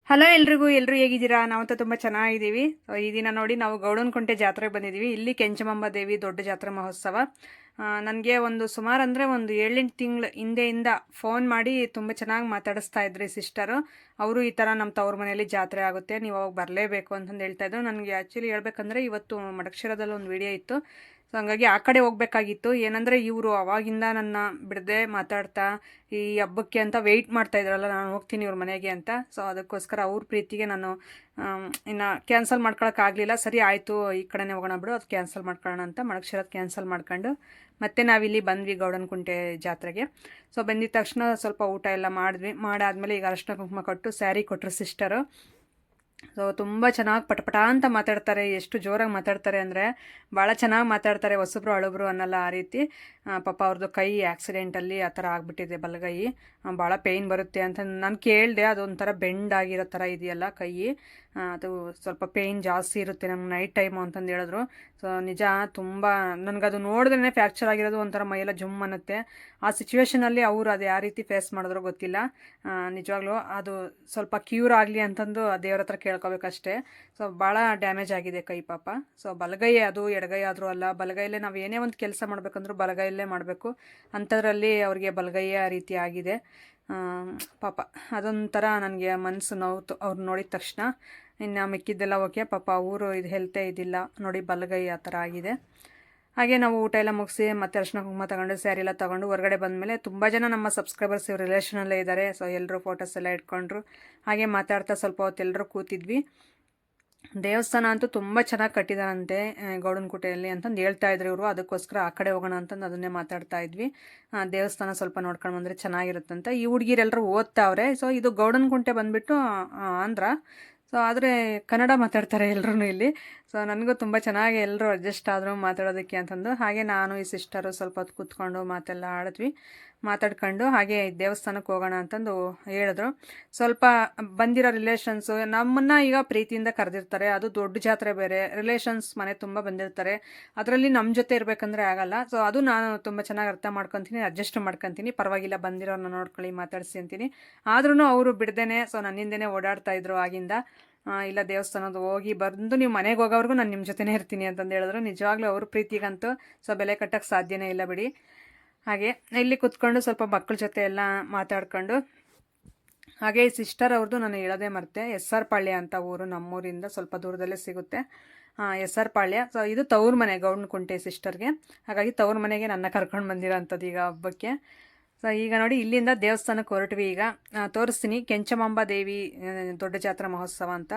Hello ಎಲ್ಲರೂ ಹೇಗಿದ್ದೀರಾ? ನಾವಂತೂ ತುಂಬ ಚೆನ್ನಾಗಿದ್ದೀವಿ. ಈ ದಿನ ನೋಡಿ ನಾವು ಗೌಡನಕುಂಟೆ ಜಾತ್ರೆಗೆ ಬಂದಿದ್ದೀವಿ. ಇಲ್ಲಿ ಕೆಂಚಮಾಂಬ ದೇವಿ ದೊಡ್ಡ ಜಾತ್ರಾ ಮಹೋತ್ಸವ. ನನಗೆ ಸುಮಾರು ಅಂದರೆ ಒಂದು 7-8 ತಿಂಗಳು ಹಿಂದೆಯಿಂದ ಫೋನ್ ಮಾಡಿ ತುಂಬ ಚೆನ್ನಾಗಿ ಮಾತಾಡಿಸ್ತಾ ಇದ್ರಿ ಸಿಸ್ಟರು. ಅವರು ಈ ಥರ ನಮ್ಮ ತವ್ರ ಮನೆಯಲ್ಲಿ ಜಾತ್ರೆ ಆಗುತ್ತೆ, ನೀವು ಅವಾಗ ಬರಲೇಬೇಕು ಅಂತಂದು ಹೇಳ್ತಾ ಇದ್ರು. ನನಗೆ ಆ್ಯಕ್ಚುಲಿ ಹೇಳ್ಬೇಕಂದ್ರೆ ಇವತ್ತು ಮಡಕ್ಷರದಲ್ಲಿ ಒಂದು ವಿಡಿಯೋ ಇತ್ತು. ಸೊ ಹಂಗಾಗಿ ಆ ಕಡೆ ಹೋಗ್ಬೇಕಾಗಿತ್ತು. ಏನಂದರೆ ಇವರು ಅವಾಗಿಂದ ನನ್ನ ಬಿಡದೆ ಮಾತಾಡ್ತಾ ಈ ಹಬ್ಬಕ್ಕೆ ಅಂತ ವೆಯ್ಟ್ ಮಾಡ್ತಾ ಇದ್ರಲ್ಲ, ನಾನು ಹೋಗ್ತೀನಿ ಇವ್ರ ಮನೆಗೆ ಅಂತ. ಸೊ ಅದಕ್ಕೋಸ್ಕರ ಅವ್ರ ಪ್ರೀತಿಗೆ ನಾನು ಇನ್ನು ಕ್ಯಾನ್ಸಲ್ ಮಾಡ್ಕೊಳಕ್ಕಾಗಲಿಲ್ಲ. ಸರಿ ಆಯಿತು, ಈ ಕಡೆನೇ ಹೋಗೋಣ ಬಿಡು, ಅದು ಕ್ಯಾನ್ಸಲ್ ಮಾಡ್ಕೊಳ್ಳೋಣ ಅಂತ ಮಡಕ್ಷರದ ಕ್ಯಾನ್ಸಲ್ ಮಾಡ್ಕೊಂಡು ಮತ್ತೆ ನಾವಿಲ್ಲಿ ಬಂದ್ವಿ ಗೌಡನಕುಂಟೆ ಜಾತ್ರೆಗೆ. ಸೊ ಬಂದಿದ ತಕ್ಷಣ ಸ್ವಲ್ಪ ಊಟ ಎಲ್ಲ ಮಾಡಿದ್ವಿ. ಮಾಡಾದ್ಮೇಲೆ ಈಗ ಅರಿಶಿನ ಕುಂಕುಮ ಕೊಟ್ಟು ಸ್ಯಾರಿ ಕೊಟ್ಟರು ಸಿಸ್ಟರು. ಸೊ ತುಂಬ ಚೆನ್ನಾಗಿ ಪಟಪಟ ಅಂತ ಮಾತಾಡ್ತಾರೆ. ಎಷ್ಟು ಜೋರಾಗಿ ಮಾತಾಡ್ತಾರೆ ಅಂದರೆ ಭಾಳ ಚೆನ್ನಾಗಿ ಮಾತಾಡ್ತಾರೆ. ಹೊಸಬ್ರು ಹಳಬ್ರು ಅನ್ನಲ್ಲ ಆ ರೀತಿ. ಪಾಪ ಅವ್ರದ್ದು ಕೈ ಆಕ್ಸಿಡೆಂಟಲ್ಲಿ ಆ ಥರ ಆಗಿಬಿಟ್ಟಿದೆ, ಬಲಗೈ. ಭಾಳ ಪೇಯ್ನ್ ಬರುತ್ತೆ ಅಂತ ನಾನು ಕೇಳಿದೆ. ಅದೊಂಥರ ಬೆಂಡ್ ಆಗಿರೋ ಥರ ಇದೆಯಲ್ಲ ಕೈ, ಅದು ಸ್ವಲ್ಪ ಪೇಯ್ನ್ ಜಾಸ್ತಿ ಇರುತ್ತೆ ನಮ್ಗೆ ನೈಟ್ ಟೈಮು ಅಂತಂದು ಹೇಳಿದ್ರು. ಸೊ ನಿಜ ತುಂಬ ನನಗದು ನೋಡಿದ್ರೇ ಫ್ರ್ಯಾಕ್ಚರ್ ಆಗಿರೋದು ಒಂಥರ ಮೈಯೆಲ್ಲ ಜುಮ್ ಅನ್ನುತ್ತೆ. ಆ ಸಿಚುವೇಷನಲ್ಲಿ ಅವರು ಅದು ಯಾವ ರೀತಿ ಫೇಸ್ ಮಾಡಿದ್ರು ಗೊತ್ತಿಲ್ಲ. ನಿಜವಾಗ್ಲೂ ಅದು ಸ್ವಲ್ಪ ಕ್ಯೂರ್ ಆಗಲಿ ಅಂತಂದು ದೇವ್ರ ಹತ್ರ ಕೇಳ್ಕೊಬೇಕಷ್ಟೇ. ಸೊ ಭಾಳ ಡ್ಯಾಮೇಜ್ ಆಗಿದೆ ಕೈ ಪಾಪ. ಸೊ ಬಲಗೈ, ಅದು ಎಡಗೈ ಆದರೂ ಅಲ್ಲ, ಬಲಗೈಯಲ್ಲೇ ನಾವು ಏನೇ ಒಂದು ಕೆಲಸ ಮಾಡಬೇಕಂದ್ರೂ ಬಲಗೈಯಲ್ಲೇ ಮಾಡಬೇಕು. ಅಂಥದ್ರಲ್ಲಿ ಅವ್ರಿಗೆ ಬಲಗೈಯ ರೀತಿ ಆಗಿದೆ ಪಾಪ. ಅದೊಂಥರ ನನಗೆ ಮನಸ್ಸು ನೋವು ಅವ್ರು ನೋಡಿದ ತಕ್ಷಣ. ಇನ್ನು ಮಿಕ್ಕಿದ್ದೆಲ್ಲ ಓಕೆ, ಪಾಪ ಅವರು ಇದು ಹೆಲ್ತೇ ಇದಿಲ್ಲ ನೋಡಿ, ಬಲಗೈ ಆ ಥರ ಆಗಿದೆ. ಹಾಗೆ ನಾವು ಊಟ ಎಲ್ಲ ಮುಗಿಸಿ ಮತ್ತೆ ಅರಿಶಿನ ಕುಂಕುಮ ತಗೊಂಡು ಸ್ಯಾರಿ ಎಲ್ಲ ತೊಗೊಂಡು ಹೊರಗಡೆ ಬಂದಮೇಲೆ ತುಂಬ ಜನ ನಮ್ಮ ಸಬ್ಸ್ಕ್ರೈಬರ್ಸ್ ಇವ್ರ ರಿಲೇಷನಲ್ಲೇ ಇದ್ದಾರೆ. ಸೊ ಎಲ್ಲರೂ ಫೋಟೋಸ್ ಎಲ್ಲ ಇಟ್ಕೊಂಡ್ರು. ಹಾಗೆ ಮಾತಾಡ್ತಾ ಸ್ವಲ್ಪ ಹೊತ್ತು ಎಲ್ಲರೂ ಕೂತಿದ್ವಿ. ದೇವಸ್ಥಾನ ಅಂತೂ ತುಂಬ ಚೆನ್ನಾಗಿ ಕಟ್ಟಿದಾರಂತೆ ಗೌಡನಕುಂಟೆಯಲ್ಲಿ ಅಂತಂದು ಹೇಳ್ತಾ ಇದ್ರು ಇವರು. ಅದಕ್ಕೋಸ್ಕರ ಆ ಕಡೆ ಹೋಗೋಣ ಅಂತಂದು ಅದನ್ನೇ ಮಾತಾಡ್ತಾ ಇದ್ವಿ. ದೇವಸ್ಥಾನ ಸ್ವಲ್ಪ ನೋಡ್ಕೊಂಡು ಬಂದರೆ ಚೆನ್ನಾಗಿರುತ್ತಂತ. ಈ ಹುಡುಗಿರೆಲ್ಲರೂ ಓದ್ತಾವ್ರೆ. ಸೊ ಇದು ಗೌಡನಕುಂಟೆ ಬಂದುಬಿಟ್ಟು ಆಂಧ್ರ. ಸೊ ಆದರೆ ಕನ್ನಡ ಮಾತಾಡ್ತಾರೆ ಎಲ್ಲರೂ ಇಲ್ಲಿ. ಸೊ ನನಗೂ ತುಂಬ ಚೆನ್ನಾಗಿ ಎಲ್ಲರೂ ಅಡ್ಜಸ್ಟ್ ಆದರು ಮಾತಾಡೋದಕ್ಕೆ ಅಂತಂದು. ಹಾಗೆ ನಾನು ಈ ಸಿಸ್ಟರು ಸ್ವಲ್ಪ ಹೊತ್ತು ಕೂತ್ಕೊಂಡು ಮಾತೆಲ್ಲ ಆಡಿದ್ವಿ. ಮಾತಾಡ್ಕೊಂಡು ಹಾಗೆ ದೇವಸ್ಥಾನಕ್ಕೆ ಹೋಗೋಣ ಅಂತಂದು ಹೇಳಿದ್ರು. ಸ್ವಲ್ಪ ಬಂದಿರೋ ರಿಲೇಷನ್ಸು ನಮ್ಮನ್ನು ಈಗ ಪ್ರೀತಿಯಿಂದ ಕರೆದಿರ್ತಾರೆ. ಅದು ದೊಡ್ಡ ಜಾತ್ರೆ ಬೇರೆ, ರಿಲೇಷನ್ಸ್ ಮನೆ ತುಂಬ ಬಂದಿರ್ತಾರೆ. ಅದರಲ್ಲಿ ನಮ್ಮ ಜೊತೆ ಇರಬೇಕಂದ್ರೆ ಆಗಲ್ಲ. ಸೊ ಅದು ನಾನು ತುಂಬ ಚೆನ್ನಾಗಿ ಅರ್ಥ ಮಾಡ್ಕೊತೀನಿ, ಅಡ್ಜಸ್ಟ್ ಮಾಡ್ಕೊತೀನಿ. ಪರವಾಗಿಲ್ಲ, ಬಂದಿರೋರನ್ನ ನೋಡ್ಕೊಳ್ಳಿ, ಮಾತಾಡಿಸಿ ಅಂತೀನಿ. ಆದ್ರೂ ಅವರು ಬಿಡ್ದೇನೆ ಸೊ ನನ್ನಿಂದನೇ ಓಡಾಡ್ತಾಯಿದ್ರು ಆಗಿಂದ. ಇಲ್ಲ ದೇವಸ್ಥಾನದ ಹೋಗಿ ಬಂದು ನೀವು ಮನೆಗೆ ಹೋಗೋವ್ರಿಗೂ ನಾನು ನಿಮ್ಮ ಜೊತೆನೇ ಇರ್ತೀನಿ ಅಂತಂದು ಹೇಳಿದ್ರು. ನಿಜವಾಗ್ಲೂ ಅವ್ರ ಪ್ರೀತಿಗಂತೂ ಸೊ ಬೆಲೆ ಕಟ್ಟೋಕ್ಕೆ ಸಾಧ್ಯನೇ ಇಲ್ಲ ಬಿಡಿ. ಹಾಗೆ ಇಲ್ಲಿ ಕುತ್ಕೊಂಡು ಸ್ವಲ್ಪ ಮಕ್ಕಳ ಜೊತೆ ಎಲ್ಲ ಮಾತಾಡ್ಕೊಂಡು, ಹಾಗೆ ಸಿಸ್ಟರ್ ಅವ್ರದ್ದು ನಾನು ಹೇಳೋದೇ ಮರ್ತೆ, SR ಪಾಳ್ಯ ಅಂತ ಊರು, ನಮ್ಮೂರಿಂದ ಸ್ವಲ್ಪ ದೂರದಲ್ಲೇ ಸಿಗುತ್ತೆ. SR ಪಾಳ್ಯ. ಸೊ ಇದು ತವ್ರ ಮನೆ ಗೌಡನಕುಂಟೆ ಸಿಸ್ಟರ್ಗೆ. ಹಾಗಾಗಿ ತವ್ರ ಮನೆಗೆ ನನ್ನ ಕರ್ಕೊಂಡು ಬಂದಿರೋ ಅಂಥದ್ದು ಈಗ ಹಬ್ಬಕ್ಕೆ. ಸೊ ಈಗ ನೋಡಿ ಇಲ್ಲಿಂದ ದೇವಸ್ಥಾನಕ್ಕೆ ಹೊರಟ್ವಿ. ಈಗ ತೋರಿಸ್ತೀನಿ, ಕೆಂಚಮಾಂಬ ದೇವಿ ದೊಡ್ಡ ಜಾತ್ರಾ ಮಹೋತ್ಸವ ಅಂತ.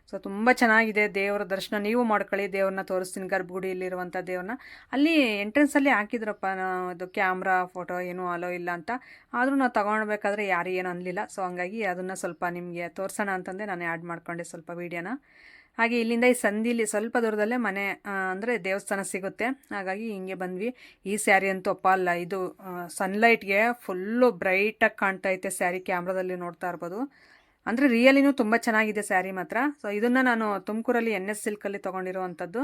ಸೊ ತುಂಬ ಚೆನ್ನಾಗಿದೆ. ದೇವರ ದರ್ಶನ ನೀವು ಮಾಡ್ಕೊಳ್ಳಿ. ದೇವ್ರನ್ನ ತೋರಿಸ್ತೀನಿ, ಗರ್ಭಗುಡಿಯಲ್ಲಿರುವಂಥ ದೇವ್ರನ್ನ. ಅಲ್ಲಿ ಎಂಟ್ರೆನ್ಸಲ್ಲಿ ಹಾಕಿದ್ರಪ್ಪ ಅದು ಕ್ಯಾಮ್ರಾ ಫೋಟೋ ಏನೂ ಅಲೋ ಇಲ್ಲ ಅಂತ. ಆದರೂ ನಾವು ತೊಗೊಳ್ಬೇಕಾದ್ರೆ ಯಾರು ಏನು ಅನ್ನಲಿಲ್ಲ. ಸೊ ಹಂಗಾಗಿ ಅದನ್ನು ಸ್ವಲ್ಪ ನಿಮಗೆ ತೋರಿಸೋಣ ಅಂತಂದೆ ನಾನು ಆ್ಯಡ್ ಮಾಡ್ಕೊಂಡೆ ಸ್ವಲ್ಪ ವೀಡಿಯೋನ. ಹಾಗೆ ಇಲ್ಲಿಂದ ಈ ಸಂದಿಲಿ ಸ್ವಲ್ಪ ದೂರದಲ್ಲೇ ಮನೆ ಅಂದರೆ ದೇವಸ್ಥಾನ ಸಿಗುತ್ತೆ. ಹಾಗಾಗಿ ಹಿಂಗೆ ಬಂದ್ವಿ. ಈ ಸ್ಯಾರಿ ಅಂತೂ ಅಪ್ಪ ಅಲ್ಲ, ಇದು ಸನ್ಲೈಟ್ಗೆ ಫುಲ್ಲು ಬ್ರೈಟಾಗಿ ಕಾಣ್ತಾ ಐತೆ ಸ್ಯಾರಿ. ಕ್ಯಾಮ್ರಾದಲ್ಲಿ ನೋಡ್ತಾ ಇರ್ಬೋದು. ಅಂದರೆ ರಿಯಲಿನೂ ತುಂಬ ಚೆನ್ನಾಗಿದೆ ಸ್ಯಾರಿ ಮಾತ್ರ. ಸೊ ಇದನ್ನು ನಾನು ತುಮಕೂರಲ್ಲಿ NS ಸಿಲ್ಕಲ್ಲಿ ತೊಗೊಂಡಿರುವಂಥದ್ದು.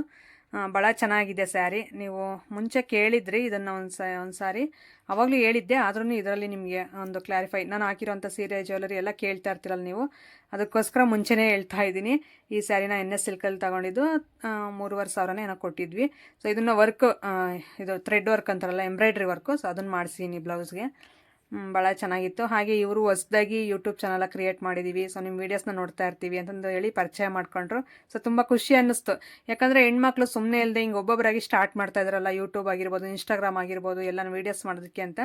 ಭಾಳ ಚೆನ್ನಾಗಿದೆ ಸ್ಯಾರಿ. ನೀವು ಮುಂಚೆ ಕೇಳಿದ್ರಿ ಇದನ್ನು ಒಂದು ಸಾರಿ, ಅವಾಗಲೂ ಹೇಳಿದ್ದೆ. ಆದ್ರೂ ಇದರಲ್ಲಿ ನಿಮಗೆ ಒಂದು ಕ್ಲಾರಿಫೈ, ನಾನು ಹಾಕಿರೋಂಥ ಸೀರೆ ಜ್ಯುವೆಲರಿ ಎಲ್ಲ ಕೇಳ್ತಾ ಇರ್ತೀರಲ್ಲ ನೀವು, ಅದಕ್ಕೋಸ್ಕರ ಮುಂಚೆನೇ ಹೇಳ್ತಾ ಇದ್ದೀನಿ. ಈ ಸ್ಯಾರಿನ NS ಸಿಲ್ಕಲ್ಲಿ ತೊಗೊಂಡಿದ್ದು 3,500 ಏನೋ ಕೊಟ್ಟಿದ್ವಿ. ಸೊ ಇದನ್ನು ವರ್ಕ್, ಇದು ಥ್ರೆಡ್ ವರ್ಕ್ ಅಂತಾರಲ್ಲ, ಎಂಬ್ರಾಯ್ಡ್ರಿ ವರ್ಕು. ಸೊ ಅದನ್ನು ಮಾಡಿಸಿದ್ದೀನಿ ಬ್ಲೌಸ್ಗೆ. ಭಾಳ ಚೆನ್ನಾಗಿತ್ತು. ಹಾಗೆ ಇವರು ಹೊಸದಾಗಿ ಯೂಟ್ಯೂಬ್ ಚಾನಲ್ ಕ್ರಿಯೇಟ್ ಮಾಡಿದ್ದೀವಿ, ಸೊ ನಿಮ್ಮ ವೀಡಿಯೋಸ್ನ ನೋಡ್ತಾ ಇರ್ತೀವಿ ಅಂತಂದು ಹೇಳಿ ಪರಿಚಯ ಮಾಡ್ಕೊಂಡ್ರು. ಸೊ ತುಂಬ ಖುಷಿ ಅನ್ನಿಸ್ತು. ಯಾಕಂದರೆ ಹೆಣ್ಮಕ್ಳು ಸುಮ್ಮನೆ ಇಲ್ಲದೆ ಹಿಂಗೆ ಒಬ್ಬೊಬ್ಬರಾಗಿ ಸ್ಟಾರ್ಟ್ ಮಾಡ್ತಾ ಇದ್ರಲ್ಲ, ಯೂಟ್ಯೂಬ್ ಆಗಿರ್ಬೋದು, ಇನ್ಸ್ಟಾಗ್ರಾಮ್ ಆಗಿರ್ಬೋದು, ಎಲ್ಲ ವೀಡಿಯೋಸ್ ಮಾಡೋದಕ್ಕೆ ಅಂತ.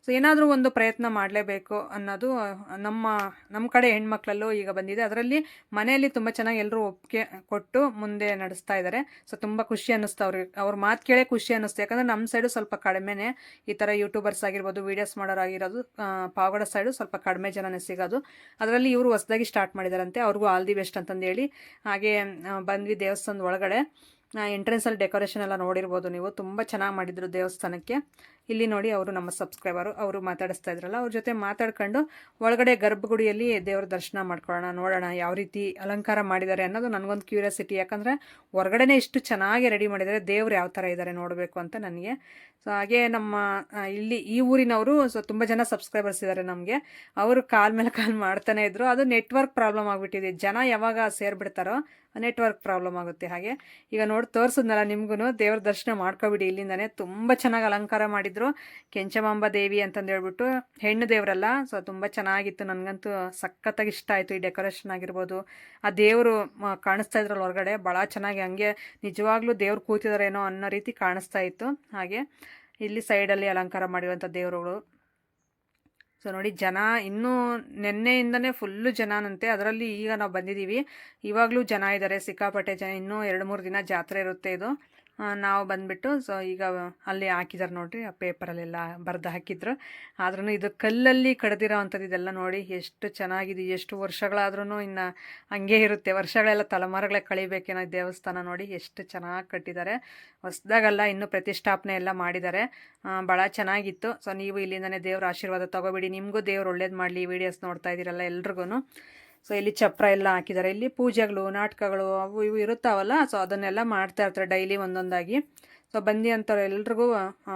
ಸೊ ಏನಾದರೂ ಒಂದು ಪ್ರಯತ್ನ ಮಾಡಲೇಬೇಕು ಅನ್ನೋದು ನಮ್ಮ ಕಡೆ ಹೆಣ್ಮಕ್ಳಲ್ಲೂ ಈಗ ಬಂದಿದೆ. ಅದರಲ್ಲಿ ಮನೆಯಲ್ಲಿ ತುಂಬ ಚೆನ್ನಾಗಿ ಎಲ್ಲರೂ ಒಪ್ಪಿಗೆ ಕೊಟ್ಟು ಮುಂದೆ ನಡೆಸ್ತಾ ಇದ್ದಾರೆ. ಸೊ ತುಂಬ ಖುಷಿ ಅನ್ನಿಸ್ತು. ಅವ್ರ ಮಾತು ಕೇಳೇ ಖುಷಿ ಅನ್ನಿಸ್ತು. ಯಾಕಂದರೆ ನಮ್ಮ ಸೈಡು ಸ್ವಲ್ಪ ಕಡಿಮೆನೇ ಈ ಥರ ಯೂಟ್ಯೂಬರ್ಸ್ ಆಗಿರ್ಬೋದು, ವೀಡಿಯೋಸ್ ಮಾಡೋರಾಗಿರೋದು. ಪಾವಗಡ ಸೈಡು ಸ್ವಲ್ಪ ಕಡಿಮೆ ಜನನೇ ಸಿಗೋದು. ಅದರಲ್ಲಿ ಇವರು ಹೊಸದಾಗಿ ಸ್ಟಾರ್ಟ್ ಮಾಡಿದಾರಂತೆ. ಅವ್ರಿಗೂ ಆಲ್ ದಿ ಬೆಸ್ಟ್ ಅಂತಂದು ಹೇಳಿ ಹಾಗೆ ಬಂದ್ವಿ ದೇವಸ್ಥಾನದ ಒಳಗಡೆ. ಎಂಟ್ರೆನ್ಸಲ್ಲಿ ಡೆಕೋರೇಷನ್ ಎಲ್ಲ ನೋಡಿರ್ಬೋದು ನೀವು, ತುಂಬ ಚೆನ್ನಾಗಿ ಮಾಡಿದ್ರು ದೇವಸ್ಥಾನಕ್ಕೆ. ಇಲ್ಲಿ ನೋಡಿ ಅವರು ನಮ್ಮ ಸಬ್ಸ್ಕ್ರೈಬರು, ಅವರು ಮಾತಾಡಿಸ್ತಾ ಇದ್ರಲ್ಲ, ಅವ್ರ ಜೊತೆ ಮಾತಾಡ್ಕೊಂಡು ಒಳಗಡೆ ಗರ್ಭಗುಡಿಯಲ್ಲಿ ದೇವ್ರ ದರ್ಶನ ಮಾಡ್ಕೊಳ್ಳೋಣ, ನೋಡೋಣ ಯಾವ ರೀತಿ ಅಲಂಕಾರ ಮಾಡಿದ್ದಾರೆ ಅನ್ನೋದು ನನಗೊಂದು ಕ್ಯೂರಿಯಾಸಿಟಿ. ಯಾಕಂದರೆ ಹೊರಗಡೆನೇ ಇಷ್ಟು ಚೆನ್ನಾಗಿ ರೆಡಿ ಮಾಡಿದ್ದಾರೆ, ದೇವ್ರು ಯಾವ ಥರ ಇದ್ದಾರೆ ನೋಡಬೇಕು ಅಂತ ನನಗೆ. ಸೊ ಹಾಗೆ ನಮ್ಮ ಇಲ್ಲಿ ಈ ಊರಿನವರು ತುಂಬ ಜನ ಸಬ್ಸ್ಕ್ರೈಬರ್ಸ್ ಇದ್ದಾರೆ ನಮಗೆ. ಅವರು ಕಾಲ್ ಮೇಲೆ ಕಾಲ್ ಮಾಡ್ತಾನೆ ಇದ್ರು. ಅದು ನೆಟ್ವರ್ಕ್ ಪ್ರಾಬ್ಲಮ್ ಆಗಿಬಿಟ್ಟಿದೆ, ಜನ ಯಾವಾಗ ಸೇರಿಬಿಡ್ತಾರೋ ನೆಟ್ವರ್ಕ್ ಪ್ರಾಬ್ಲಮ್ ಆಗುತ್ತೆ. ಹಾಗೆ ಈಗ ನೋಡಿ ತೋರಿಸಿದ್ನಲ್ಲ ನಿಮ್ಗೂ, ದೇವ್ರ ದರ್ಶನ ಮಾಡ್ಕೊಬಿಡಿ ಇಲ್ಲಿಂದನೇ. ತುಂಬ ಚೆನ್ನಾಗಿ ಅಲಂಕಾರ ಮಾಡಿದ್ರು, ಕೆಂಚಮಾಂಬ ದೇವಿ ಅಂತಂದು ಹೇಳ್ಬಿಟ್ಟು, ಹೆಣ್ಣು ದೇವರಲ್ಲ. ಸೊ ತುಂಬ ಚೆನ್ನಾಗಿತ್ತು, ನನಗಂತೂ ಸಖತ್ತಾಗಿ ಇಷ್ಟ ಆಯಿತು. ಈ ಡೆಕೋರೇಷನ್ ಆಗಿರ್ಬೋದು, ಆ ದೇವರು ಕಾಣಿಸ್ತಾ ಇದ್ರಲ್ಲ ಹೊರಗಡೆ, ಭಾಳ ಚೆನ್ನಾಗಿ ಹಂಗೆ ನಿಜವಾಗ್ಲೂ ದೇವ್ರು ಕೂತಿದಾರೇನೋ ಅನ್ನೋ ರೀತಿ ಕಾಣಿಸ್ತಾ ಇತ್ತು. ಹಾಗೆ ಇಲ್ಲಿ ಸೈಡಲ್ಲಿ ಅಲಂಕಾರ ಮಾಡಿರುವಂಥ ದೇವರುಗಳು. ಸೊ ನೋಡಿ ಜನ ಇನ್ನೂ ನೆನ್ನೆಯಿಂದನೇ ಫುಲ್ಲು ಜನನಂತೆ. ಅದರಲ್ಲಿ ಈಗ ನಾವು ಬಂದಿದ್ದೀವಿ, ಇವಾಗಲೂ ಜನ ಇದ್ದಾರೆ, ಸಿಕ್ಕಾಪಟ್ಟೆ ಜನ. ಇನ್ನೂ 2-3 ದಿನ ಜಾತ್ರೆ ಇರುತ್ತೆ ಇದು. ನಾವು ಬಂದುಬಿಟ್ಟು ಸೊ ಈಗ ಅಲ್ಲಿ ಹಾಕಿದ್ದಾರೆ ನೋಡಿರಿ, ಆ ಪೇಪರಲ್ಲೆಲ್ಲ ಬರೆದು ಹಾಕಿದ್ರು. ಆದ್ರೂ ಇದು ಕಲ್ಲಲ್ಲಿ ಕಡ್ದಿರೋ ಅಂಥದ್ದು ಇದೆಲ್ಲ ನೋಡಿ ಎಷ್ಟು ಚೆನ್ನಾಗಿದೆ. ಎಷ್ಟು ವರ್ಷಗಳಾದ್ರೂ ಇನ್ನು ಹಂಗೆ ಇರುತ್ತೆ, ವರ್ಷಗಳೆಲ್ಲ ತಲೆಮಾರುಗಳೇ ಕಳಿಬೇಕೇನೋ. ದೇವಸ್ಥಾನ ನೋಡಿ ಎಷ್ಟು ಚೆನ್ನಾಗಿ ಕಟ್ಟಿದ್ದಾರೆ, ಹೊಸದಾಗಲ್ಲ, ಇನ್ನೂ ಪ್ರತಿಷ್ಠಾಪನೆ ಎಲ್ಲ ಮಾಡಿದ್ದಾರೆ. ಭಾಳ ಚೆನ್ನಾಗಿತ್ತು. ಸೊ ನೀವು ಇಲ್ಲಿಂದನೇ ದೇವ್ರ ಆಶೀರ್ವಾದ ತೊಗೊಬಿಡಿ, ನಿಮಗೂ ದೇವ್ರು ಒಳ್ಳೇದು ಮಾಡಲಿ. ವೀಡಿಯೋಸ್ ನೋಡ್ತಾ ಇದ್ದೀರಲ್ಲ ಎಲ್ರಿಗೂ. ಸೊ ಇಲ್ಲಿ ಚಪ್ರ ಎಲ್ಲ ಹಾಕಿದ್ದಾರೆ. ಇಲ್ಲಿ ಪೂಜೆಗಳು, ನಾಟಕಗಳು ಅವು ಇವು ಇರುತ್ತಾವಲ್ಲ, ಸೊ ಅದನ್ನೆಲ್ಲ ಮಾಡ್ತಾ ಇರ್ತಾರೆ ಡೈಲಿ ಒಂದೊಂದಾಗಿ. ಸೊ ಬಂದು ಅಂಥವ್ರು ಎಲ್ರಿಗೂ,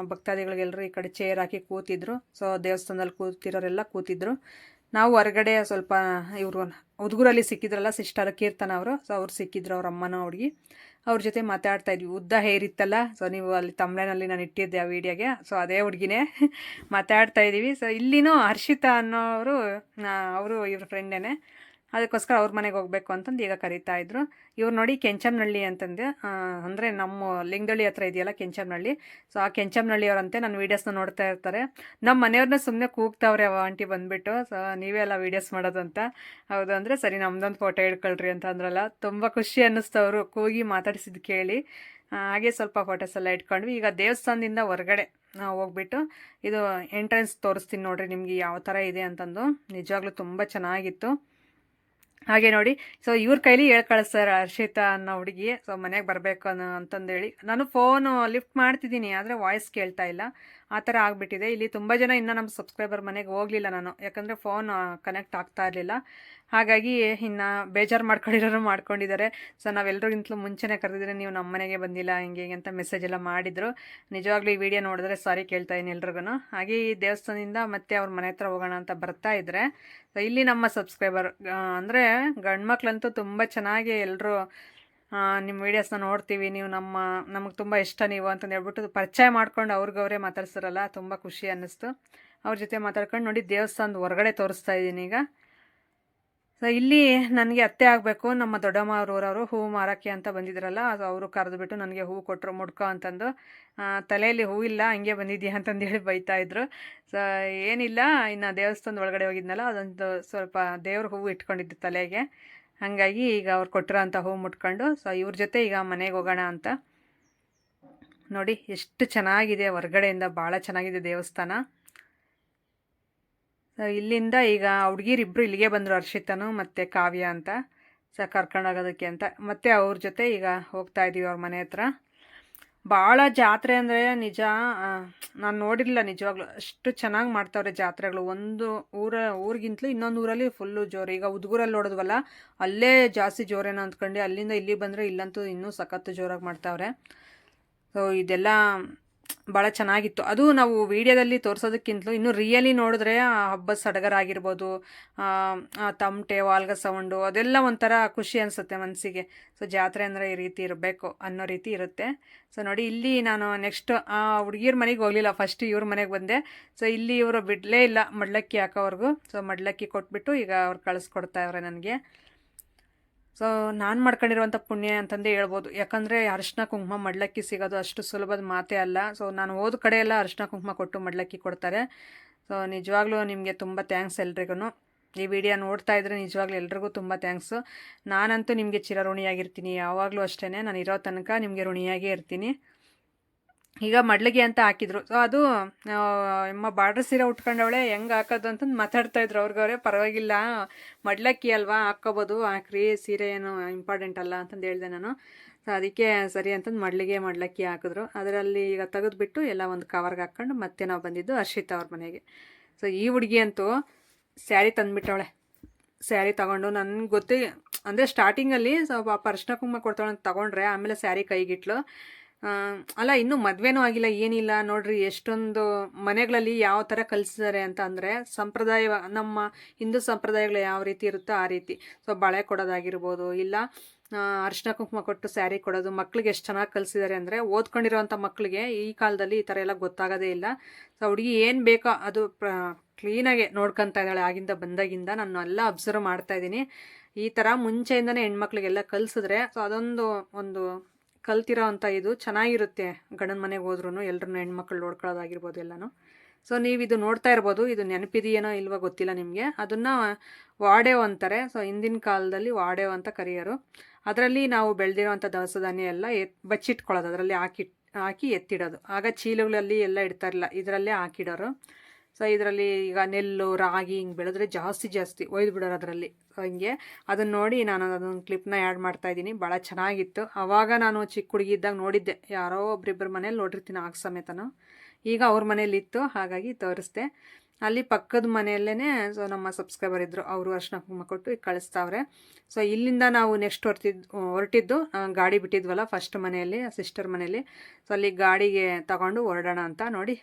ಭಕ್ತಾದಿಗಳಿಗೆಲ್ಲರೂ ಈ ಕಡೆ ಚೇರ್ ಹಾಕಿ ಕೂತಿದ್ರು. ಸೊ ದೇವಸ್ಥಾನದಲ್ಲಿ ಕೂತಿರೋರೆಲ್ಲ ಕೂತಿದ್ರು. ನಾವು ಹೊರಗಡೆ ಸ್ವಲ್ಪ ಇವರು ಹುಡುಗರಲ್ಲಿ ಸಿಕ್ಕಿದ್ರಲ್ಲ, ಸಿಸ್ಟರ್ ಕೀರ್ತನ ಅವರು. ಸೊ ಅವ್ರು ಸಿಕ್ಕಿದ್ರು, ಅವ್ರ ಅಮ್ಮನ ಹುಡುಗಿ, ಅವ್ರ ಜೊತೆ ಮಾತಾಡ್ತಾ ಇದ್ವಿ. ಉದ್ದ ಹೇರ್ ಇತ್ತಲ್ಲ, ಸೊ ನೀವು ಅಲ್ಲಿ ತಮ್ಲೈನಲ್ಲಿ ನಾನು ಇಟ್ಟಿದ್ದೆ ಆ ವಿಡಿಯೋಗೆ. ಸೊ ಅದೇ ಹುಡುಗಿನೇ ಮಾತಾಡ್ತಾ ಇದ್ದೀವಿ. ಸೊ ಇಲ್ಲಿನೂ ಹರ್ಷಿತಾ ಅನ್ನೋರು, ಅವರು ಇವ್ರ ಫ್ರೆಂಡೇನೆ. ಅದಕ್ಕೋಸ್ಕರ ಅವ್ರ ಮನೆಗೆ ಹೋಗ್ಬೇಕು ಅಂತಂದು ಈಗ ಕರೀತಾ ಇದ್ರು. ಇವ್ರು ನೋಡಿ ಕೆಂಚಮ್ನಹಳ್ಳಿ ಅಂತಂದೆ, ಅಂದರೆ ನಮ್ಮ ಲಿಂಗದಳ್ಳಿ ಹತ್ರ ಇದೆಯಲ್ಲ ಕೆಂಚಮ್ನಹಳ್ಳಿ. ಸೊ ಆ ಕೆಂಚಮ್ನಹಳ್ಳಿಯವರಂತೆ ನನ್ನ ವೀಡಿಯೋಸ್ನ ನೋಡ್ತಾ ಇರ್ತಾರೆ. ನಮ್ಮ ಮನೆಯವ್ರನ್ನ ಸುಮ್ಮನೆ ಕೂಗ್ತಾವ್ರೆ ಅವ ಆಂಟಿ ಬಂದುಬಿಟ್ಟು, ಸೊ ನೀವೇ ಎಲ್ಲ ವೀಡಿಯೋಸ್ ಮಾಡೋದು ಅಂತ. ಹೌದು ಅಂದರೆ ಸರಿ ನಮ್ದೊಂದು ಫೋಟೋ ಹಿಡ್ಕೊಳ್ರಿ ಅಂತ ಅಂದ್ರಲ್ಲ, ತುಂಬ ಖುಷಿ ಅನ್ನಿಸ್ತವ್ರು ಕೂಗಿ ಮಾತಾಡಿಸಿದ್ದು ಕೇಳಿ. ಹಾಗೆ ಸ್ವಲ್ಪ ಫೋಟೋಸ್ ಎಲ್ಲ ಇಟ್ಕೊಂಡ್ವಿ. ಈಗ ದೇವಸ್ಥಾನದಿಂದ ಹೊರಗಡೆ ಹೋಗ್ಬಿಟ್ಟು ಇದು ಎಂಟ್ರೆನ್ಸ್ ತೋರಿಸ್ತೀನಿ ನೋಡಿರಿ ನಿಮಗೆ ಯಾವ ಥರ ಇದೆ ಅಂತಂದು. ನಿಜವಾಗ್ಲೂ ತುಂಬ ಚೆನ್ನಾಗಿತ್ತು. ಹಾಗೆ ನೋಡಿ, ಸೊ ಇವ್ರ ಕೈಲಿ ಹೇಳಿ ಕಳಿಸ್ತಾರೆ ಹರ್ಷಿತಾ ಅನ್ನೋ ಹುಡುಗಿ. ಸೊ ಮನೆಗೆ ಬರಬೇಕು ಅಂತಂದೇಳಿ ನಾನು ಫೋನು ಲಿಫ್ಟ್ ಮಾಡ್ತಿದ್ದೀನಿ, ಆದರೆ ವಾಯ್ಸ್ ಕೇಳ್ತಾ ಇಲ್ಲ, ಆ ಥರ ಆಗಿಬಿಟ್ಟಿದೆ. ಇಲ್ಲಿ ತುಂಬ ಜನ ಇನ್ನೂ ನಮ್ಮ ಸಬ್ಸ್ಕ್ರೈಬರ್ ಮನೆಗೆ ಹೋಗಲಿಲ್ಲ ನಾನು, ಯಾಕಂದರೆ ಫೋನ್ ಕನೆಕ್ಟ್ ಆಗ್ತಾ ಇರಲಿಲ್ಲ. ಹಾಗಾಗಿ ಇನ್ನು ಬೇಜಾರು ಮಾಡ್ಕೊಂಡಿರೋರು ಮಾಡ್ಕೊಂಡಿದ್ದಾರೆ. ಸೊ ನಾವೆಲ್ಲರಿಗಿಂತಲೂ ಮುಂಚೆನೇ ಕರೆದಿದ್ರೆ ನೀವು ನಮ್ಮ ಮನೆಗೆ ಬಂದಿಲ್ಲ ಹಿಂಗೆ ಅಂತ ಮೆಸೇಜ್ ಎಲ್ಲ ಮಾಡಿದರು. ನಿಜವಾಗ್ಲೂ ಈ ವಿಡಿಯೋ ನೋಡಿದ್ರೆ ಸಾರಿ ಕೇಳ್ತಾ ಇದ್ದೀನಿ ಎಲ್ರಿಗೂ. ಹಾಗೆ ಈ ದೇವಸ್ಥಾನದಿಂದ ಮತ್ತೆ ಅವ್ರ ಮನೆ ಹತ್ರ ಹೋಗೋಣ ಅಂತ ಬರ್ತಾ ಇದ್ದರೆ, ಸೊ ಇಲ್ಲಿ ನಮ್ಮ ಸಬ್ಸ್ಕ್ರೈಬರ್ ಅಂದರೆ ಗಂಡು ಮಕ್ಳಂತೂ ತುಂಬ ಚೆನ್ನಾಗಿ ಎಲ್ಲರೂ ನಿಮ್ಮ ವೀಡಿಯೋಸ್ನ ನೋಡ್ತೀವಿ, ನೀವು ನಮಗೆ ತುಂಬ ಇಷ್ಟ ನೀವು ಅಂತಂದು ಹೇಳ್ಬಿಟ್ಟು ಪರಿಚಯ ಮಾಡ್ಕೊಂಡು ಅವ್ರಿಗವರೇ ಮಾತಾಡ್ಸಿರಲ್ಲ, ತುಂಬ ಖುಷಿ ಅನ್ನಿಸ್ತು. ಅವ್ರ ಜೊತೆ ಮಾತಾಡ್ಕೊಂಡು ನೋಡಿ ದೇವಸ್ಥಾನದ ಹೊರಗಡೆ ತೋರಿಸ್ತಾ ಇದ್ದೀನಿ ಈಗ. ಸೊ ಇಲ್ಲಿ ನನಗೆ ಅತ್ತೆ ಆಗಬೇಕು, ನಮ್ಮ ದೊಡ್ಡಮ್ಮ ಊರವರು ಹೂವು ಮಾರೋಕ್ಕೆ ಅಂತ ಬಂದಿದ್ರಲ್ಲ, ಅದು ಅವರು ಕರೆದುಬಿಟ್ಟು ನನಗೆ ಹೂವು ಕೊಟ್ಟರು ಮುಡ್ಕೊ ಅಂತಂದು. ತಲೆಯಲ್ಲಿ ಹೂವಿಲ್ಲ, ಹಂಗೆ ಬಂದಿದ್ದೀಯ ಅಂತಂದೇಳಿ ಬೈತಾಯಿದ್ರು. ಸೊ ಏನಿಲ್ಲ, ಇನ್ನು ದೇವಸ್ಥಾನದ ಒಳಗಡೆ ಹೋಗಿದ್ನಲ್ಲ, ಅದೊಂದು ಸ್ವಲ್ಪ ದೇವ್ರ ಹೂವು ಇಟ್ಕೊಂಡಿದ್ದು ತಲೆಗೆ, ಹಾಗಾಗಿ ಈಗ ಅವ್ರು ಕೊಟ್ಟಿರೋ ಅಂಥ ಹೂವು ಮುಟ್ಕೊಂಡು ಸೊ ಇವ್ರ ಜೊತೆ ಈಗ ಮನೆಗೆ ಹೋಗೋಣ ಅಂತ. ನೋಡಿ ಎಷ್ಟು ಚೆನ್ನಾಗಿದೆ, ಹೊರಗಡೆಯಿಂದ ಭಾಳ ಚೆನ್ನಾಗಿದೆ ದೇವಸ್ಥಾನ. ಇಲ್ಲಿಂದ ಈಗ ಹುಡುಗಿರಿಬ್ಬರು ಇಲ್ಲಿಗೆ ಬಂದರು, ಹರ್ಷಿತನು ಮತ್ತು ಕಾವ್ಯ ಅಂತ. ಸೊ ಕರ್ಕೊಂಡೋಗೋದಕ್ಕೆ ಅಂತ ಮತ್ತೆ ಅವ್ರ ಜೊತೆ ಈಗ ಹೋಗ್ತಾ ಇದ್ದೀವಿ ಅವ್ರ ಮನೆ ಹತ್ರ. ಭಾಳ ಜಾತ್ರೆ ಅಂದರೆ ನಿಜ ನಾನು ನೋಡಿರಲಿಲ್ಲ, ನಿಜವಾಗ್ಲೂ ಅಷ್ಟು ಚೆನ್ನಾಗಿ ಮಾಡ್ತಾವ್ರೆ ಜಾತ್ರೆಗಳು. ಒಂದು ಊರಿಗಿಂತಲೂ ಇನ್ನೊಂದು ಊರಲ್ಲಿ ಫುಲ್ಲು ಜೋರು. ಈಗ ಉದ್ಗೂರಲ್ಲಿ ನೋಡಿದ್ವಲ್ಲ, ಅಲ್ಲೇ ಜಾಸ್ತಿ ಜೋರೇನೋ ಅಂದ್ಕೊಂಡು ಅಲ್ಲಿಂದ ಇಲ್ಲಿ ಬಂದರೆ ಇಲ್ಲಂತೂ ಇನ್ನೂ ಸಖತ್ತು ಜೋರಾಗಿ ಮಾಡ್ತಾವ್ರೆ. ಸೊ ಇದೆಲ್ಲ ಭಾಳ ಚೆನ್ನಾಗಿತ್ತು. ಅದು ನಾವು ವೀಡಿಯೋದಲ್ಲಿ ತೋರಿಸೋದಕ್ಕಿಂತಲೂ ಇನ್ನೂ ರಿಯಲಿ ನೋಡಿದ್ರೆ ಆ ಹಬ್ಬದ ಸಡಗರ ಆಗಿರ್ಬೋದು, ತಮಟೆ ವಾಲ್ಗ ಸೌಂಡು, ಅದೆಲ್ಲ ಒಂಥರ ಖುಷಿ ಅನಿಸುತ್ತೆ ಮನಸ್ಸಿಗೆ. ಸೊ ಜಾತ್ರೆ ಅಂದರೆ ಈ ರೀತಿ ಇರಬೇಕು ಅನ್ನೋ ರೀತಿ ಇರುತ್ತೆ. ಸೊ ನೋಡಿ ಇಲ್ಲಿ ನಾನು ನೆಕ್ಸ್ಟ್ ಆ ಹುಡುಗಿಯರ ಮನೆಗೆ ಹೋಗಲಿಲ್ಲ, ಫಸ್ಟ್ ಇವ್ರ ಮನೆಗೆ ಬಂದೆ. ಸೊ ಇಲ್ಲಿ ಇವರು ಬಿಡಲೇ ಇಲ್ಲ ಮಡ್ಲಕ್ಕಿ ಹಾಕೋವ್ರಿಗೂ. ಸೊ ಮಡ್ಲಕ್ಕಿ ಕೊಟ್ಬಿಟ್ಟು ಈಗ ಅವ್ರು ಕಳಿಸ್ಕೊಡ್ತಾವ್ರೆ ನನಗೆ. ಸೊ ನಾನು ಮಾಡ್ಕೊಂಡಿರುವಂಥ ಪುಣ್ಯ ಅಂತಂದೇ ಹೇಳ್ಬೋದು, ಯಾಕಂದರೆ ಅರಿಶಿನ ಕುಂಕುಮ ಮಡ್ಲಕ್ಕಿ ಸಿಗೋದು ಅಷ್ಟು ಸುಲಭದ ಮಾತೇ ಅಲ್ಲ. ಸೊ ನಾನು ಹೋದ ಕಡೆ ಎಲ್ಲ ಅರಿಶಿನ ಕುಂಕುಮ ಕೊಟ್ಟು ಮಡ್ಲಕ್ಕಿ ಕೊಡ್ತಾರೆ. ಸೊ ನಿಜವಾಗ್ಲೂ ನಿಮಗೆ ತುಂಬ ಥ್ಯಾಂಕ್ಸ್ ಎಲ್ರಿಗೂ. ಈ ವಿಡಿಯೋ ನೋಡ್ತಾ ಇದ್ರೆ ನಿಜವಾಗ್ಲೂ ಎಲ್ರಿಗೂ ತುಂಬ ಥ್ಯಾಂಕ್ಸು. ನಾನಂತೂ ನಿಮಗೆ ಚಿರಋಣಿಯಾಗಿರ್ತೀನಿ, ಯಾವಾಗಲೂ ಅಷ್ಟೇ, ನಾನು ಇರೋ ತನಕ ನಿಮಗೆ ಋಣಿಯಾಗೇ ಇರ್ತೀನಿ. ಈಗ ಮಡ್ಲಿಗೆ ಅಂತ ಹಾಕಿದ್ರು. ಸೊ ಅದು ಎಮ್ಮ ಬಾರ್ಡ್ರ್ ಸೀರೆ ಉಟ್ಕೊಂಡವಳೆ ಹೆಂಗೆ ಹಾಕೋದು ಅಂತಂದು ಮಾತಾಡ್ತಾಯಿದ್ರು ಅವ್ರಿಗವ್ರೆ. ಪರವಾಗಿಲ್ಲ, ಮಡ್ಲಕ್ಕಿ ಅಲ್ವಾ, ಹಾಕ್ಕೋಬೋದು, ಹಾಕ್ರಿ, ಸೀರೆ ಏನು ಇಂಪಾರ್ಟೆಂಟ್ ಅಲ್ಲ ಅಂತಂದು ಹೇಳಿದೆ ನಾನು. ಸೊ ಅದಕ್ಕೆ ಸರಿ ಅಂತಂದು ಮಡ್ಲಕ್ಕಿ ಹಾಕಿದ್ರು. ಅದರಲ್ಲಿ ಈಗ ತೆಗೆದುಬಿಟ್ಟು ಎಲ್ಲ ಒಂದು ಕವರ್ಗೆ ಹಾಕ್ಕೊಂಡು ಮತ್ತೆ ನಾವು ಬಂದಿದ್ದು ಹರ್ಷಿತಾ ಅವ್ರ ಮನೆಗೆ. ಸೊ ಈ ಹುಡುಗಿ ಅಂತೂ ಸ್ಯಾರಿ ತಂದುಬಿಟ್ಟವಳೆ. ಸ್ಯಾರಿ ತೊಗೊಂಡು ನನಗೆ ಗೊತ್ತೇ ಅಂದರೆ ಸ್ಟಾರ್ಟಿಂಗಲ್ಲಿ ಸ್ವಲ್ಪ ಅರ್ಶಿನ ಕುಂಕುಮ ಕೊಡ್ತಾಳೆ ಅಂತ ತೊಗೊಂಡ್ರೆ, ಆಮೇಲೆ ಸ್ಯಾರಿ ಕೈಗಿಟ್ಲು. ಅಲ್ಲ, ಇನ್ನೂ ಮದುವೆನೂ ಆಗಿಲ್ಲ, ಏನಿಲ್ಲ ನೋಡ್ರಿ. ಎಷ್ಟೊಂದು ಮನೆಗಳಲ್ಲಿ ಯಾವ ಥರ ಕಲಿಸಿದ್ದಾರೆ ಅಂತ ಅಂದರೆ, ಸಂಪ್ರದಾಯ, ನಮ್ಮ ಹಿಂದೂ ಸಂಪ್ರದಾಯಗಳು ಯಾವ ರೀತಿ ಇರುತ್ತೋ ಆ ರೀತಿ. ಸೊ ಬಳೆ ಕೊಡೋದಾಗಿರ್ಬೋದು, ಇಲ್ಲ ಅರಿಶಿನ ಕುಂಕುಮ ಕೊಟ್ಟು ಸ್ಯಾರಿ ಕೊಡೋದು. ಮಕ್ಳಿಗೆ ಎಷ್ಟು ಚೆನ್ನಾಗಿ ಕಲಿಸಿದ್ದಾರೆ ಅಂದರೆ, ಓದ್ಕೊಂಡಿರೋವಂಥ ಮಕ್ಕಳಿಗೆ ಈ ಕಾಲದಲ್ಲಿ ಈ ಥರ ಎಲ್ಲ ಗೊತ್ತಾಗೋದೇ ಇಲ್ಲ. ಸೊ ಹುಡುಗಿ ಏನು ಬೇಕೋ ಅದು ಕ್ಲೀನಾಗೆ ನೋಡ್ಕೊತಾ ಇದ್ದಾಳೆ. ಆಗಿಂದ ಬಂದಾಗಿಂದ ನಾನು ಎಲ್ಲ ಅಬ್ಸರ್ವ್ ಮಾಡ್ತಾಯಿದ್ದೀನಿ. ಈ ಥರ ಮುಂಚೆಯಿಂದನೇ ಹೆಣ್ಮಕ್ಳಿಗೆಲ್ಲ ಕಲಿಸಿದ್ರೆ, ಸೊ ಒಂದು ಕಲ್ತಿರೋ ಅಂಥ ಇದು ಚೆನ್ನಾಗಿರುತ್ತೆ. ಗಂಡನ ಮನೆಗೆ ಹೋದ್ರೂ ಎಲ್ಲರನ್ನೂ ಹೆಣ್ಮಕ್ಳು ನೋಡ್ಕೊಳ್ಳೋದಾಗಿರ್ಬೋದು ಎಲ್ಲನೂ. ಸೊ ನೀವು ಇದು ನೋಡ್ತಾ ಇರ್ಬೋದು. ಇದು ನೆನಪಿದೆಯೇನೋ ಇಲ್ವೋ ಗೊತ್ತಿಲ್ಲ ನಿಮಗೆ. ಅದನ್ನು ವಾಡೇವ್ ಅಂತಾರೆ. ಸೊ ಹಿಂದಿನ ಕಾಲದಲ್ಲಿ ವಾಡೇವ್ ಅಂತ ಕರೆಯೋರು. ಅದರಲ್ಲಿ ನಾವು ಬೆಳೆದಿರೋವಂಥ ದವಸ ಧಾನ್ಯ ಎಲ್ಲ ಬಚ್ಚಿಟ್ಕೊಳ್ಳೋದು, ಅದರಲ್ಲಿ ಹಾಕಿ ಎತ್ತಿಡೋದು. ಆಗ ಚೀಲಗಳಲ್ಲಿ ಎಲ್ಲ ಇಡ್ತಾರಿಲ್ಲ, ಇದರಲ್ಲೇ ಹಾಕಿಡೋರು. ಸೊ ಇದರಲ್ಲಿ ಈಗ ನೆಲ್ಲು, ರಾಗಿ ಹಿಂಗೆ ಬೆಳೆದ್ರೆ ಜಾಸ್ತಿ ಒಯ್ದು ಬಿಡೋರು ಅದರಲ್ಲಿ. ಸೊ ಹಿಂಗೆ ಅದನ್ನು ನೋಡಿ ನಾನು ಅದೊಂದು ಕ್ಲಿಪ್ನ ಆ್ಯಡ್ ಮಾಡ್ತಾಯಿದ್ದೀನಿ. ಭಾಳ ಚೆನ್ನಾಗಿತ್ತು. ಆವಾಗ ನಾನು ಚಿಕ್ಕ ಹುಡುಗಿ ಇದ್ದಾಗ ನೋಡಿದ್ದೆ, ಯಾರೋ ಒಬ್ರಿಬ್ಬರ ಮನೇಲಿ ನೋಡಿರ್ತೀನಿ ಆಗ ಸಮೇತನೂ. ಈಗ ಅವ್ರ ಮನೇಲಿತ್ತು, ಹಾಗಾಗಿ ತೋರಿಸ್ದೆ. ಅಲ್ಲಿ ಪಕ್ಕದ ಮನೆಯಲ್ಲೇ ಸೊ ನಮ್ಮ ಸಬ್ಸ್ಕ್ರೈಬರ್ ಇದ್ದರು, ಅವರು ಅರ್ಶಿನ ಕುಂಕುಮ ಕೊಟ್ಟು ಈಗ ಕಳಿಸ್ತಾವ್ರೆ. ಸೊ ಇಲ್ಲಿಂದ ನಾವು ನೆಕ್ಸ್ಟ್ ಹೊರಟಿದ್ದು ಗಾಡಿ ಬಿಟ್ಟಿದ್ವಲ್ಲ ಫಸ್ಟ್ ಮನೆಯಲ್ಲಿ, ಸಿಸ್ಟರ್ ಮನೆಯಲ್ಲಿ. ಸೊ ಅಲ್ಲಿ ಗಾಡಿಗೆ ತಗೊಂಡು ಹೊರಡೋಣ ಅಂತ ನೋಡಿ.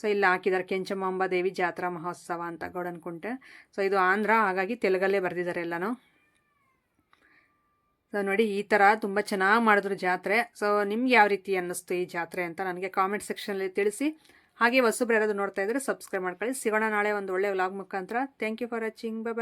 ಸೊ ಇಲ್ಲಿ ಹಾಕಿದ್ದಾರೆ ಕೆಂಚಮಾಂಬ ದೇವಿ ಜಾತ್ರಾ ಮಹೋತ್ಸವ ಅಂತ, ಗೌಡನಕುಂಟೆ. ಸೊ ಇದು ಆಂಧ್ರ, ಹಾಗಾಗಿ ತೆಲುಗಲ್ಲೇ ಬರೆದಿದ್ದಾರೆ ಎಲ್ಲನೂ. ಸೊ ನೋಡಿ, ಈ ಥರ ತುಂಬ ಚೆನ್ನಾಗಿ ಮಾಡಿದ್ರು ಜಾತ್ರೆ. ಸೊ ನಿಮ್ಗೆ ಯಾವ ರೀತಿ ಅನ್ನಿಸ್ತು ಈ ಜಾತ್ರೆ ಅಂತ ನನಗೆ ಕಾಮೆಂಟ್ ಸೆಕ್ಷನಲ್ಲಿ ತಿಳಿಸಿ. ಹಾಗೆ ಹೊಸಬ್ರು ಯಾರಾದರೂ ನೋಡ್ತಾ ಇದ್ದರೆ ಸಬ್ಸ್ಕ್ರೈಬ್ ಮಾಡ್ಕೊಳ್ಳಿ. ಸಿಗೋಣ ನಾಳೆ ಒಂದು ಒಳ್ಳೆ ವ್ಲಾಗ್ ಮುಖಾಂತರ. Thank you for watching. Bye by.